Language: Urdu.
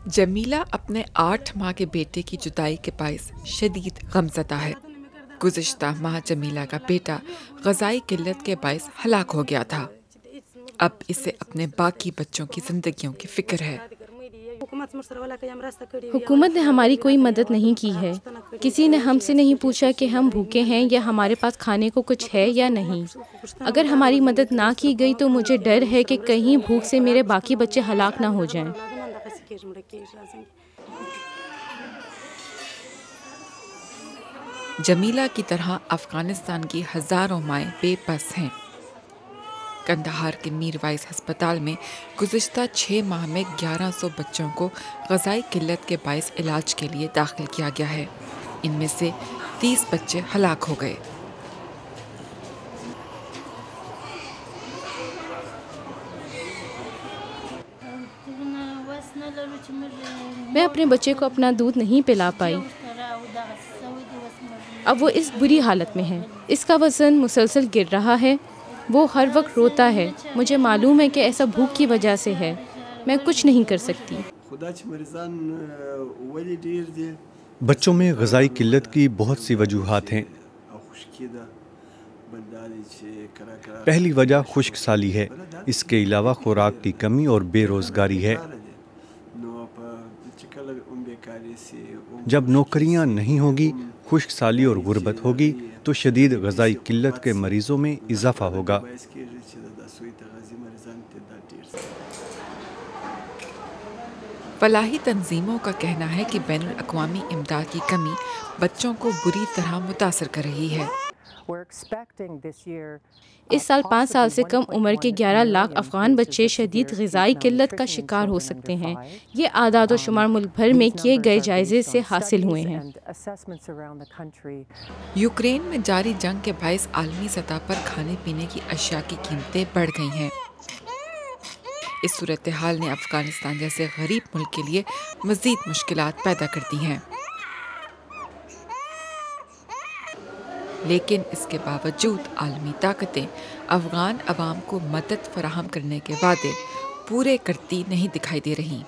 جمیلہ اپنے 8 ماہ کے بیٹے کی جدائی کے باعث شدید غمزدہ ہے۔ گزشتہ ماہ جمیلہ کا بیٹا غذائی قلت کے باعث ہلاک ہو گیا تھا۔ اب اسے اپنے باقی بچوں کی زندگیوں کی فکر ہے۔ حکومت نے ہماری کوئی مدد نہیں کی ہے۔ کسی نے ہم سے نہیں پوچھا کہ ہم بھوکے ہیں یا ہمارے پاس کھانے کو کچھ ہے یا نہیں۔ اگر ہماری مدد نہ کی گئی تو مجھے ڈر ہے کہ کہیں بھوک سے میرے باقی بچے ہلاک نہ ہو جائیں۔ جمیلہ کی طرح افغانستان کی ہزاروں مائیں بے بس ہیں۔ قندھار کے میر وائز ہسپتال میں گزشتہ 6 ماہ میں 1100 بچوں کو غذائی قلت کے باعث علاج کے لیے داخل کیا گیا ہے۔ ان میں سے 30 بچے ہلاک ہو گئے۔ میں اپنے بچے کو اپنا دودھ نہیں پلا پائی۔ اب وہ اس بری حالت میں ہے۔ اس کا وزن مسلسل گر رہا ہے۔ وہ ہر وقت روتا ہے۔ مجھے معلوم ہے کہ ایسا بھوک کی وجہ سے ہے۔ میں کچھ نہیں کر سکتی۔ بچوں میں غذائی قلت کی بہت سی وجوہات ہیں۔ پہلی وجہ خشک سالی ہے۔ اس کے علاوہ خوراک کی کمی اور بے روزگاری ہے۔ جب نوکریاں نہیں ہوگی، خشک سالی اور غربت ہوگی تو شدید غذائی قلت کے مریضوں میں اضافہ ہوگا۔ فلاحی تنظیموں کا کہنا ہے کہ بین الاقوامی امداد کی کمی بچوں کو بری طرح متاثر کر رہی ہے۔ اس سال 5 سال سے کم عمر کے 11 لاکھ افغان بچے شدید غذائی قلت کا شکار ہو سکتے ہیں۔ یہ اعداد و شمار ملک بھر میں کیے گئے جائزے سے حاصل ہوئے ہیں۔ یوکرین میں جاری جنگ کے باعث عالمی سطح پر کھانے پینے کی اشیاء کی قیمتیں بڑھ گئی ہیں۔ اس صورتحال نے افغانستان جیسے غریب ملک کے لیے مزید مشکلات پیدا کر دی ہیں۔ لیکن اس کے باوجود عالمی طاقتیں افغان عوام کو مدد فراہم کرنے کے وعدے پورے کرتی نہیں دکھائی دے رہی۔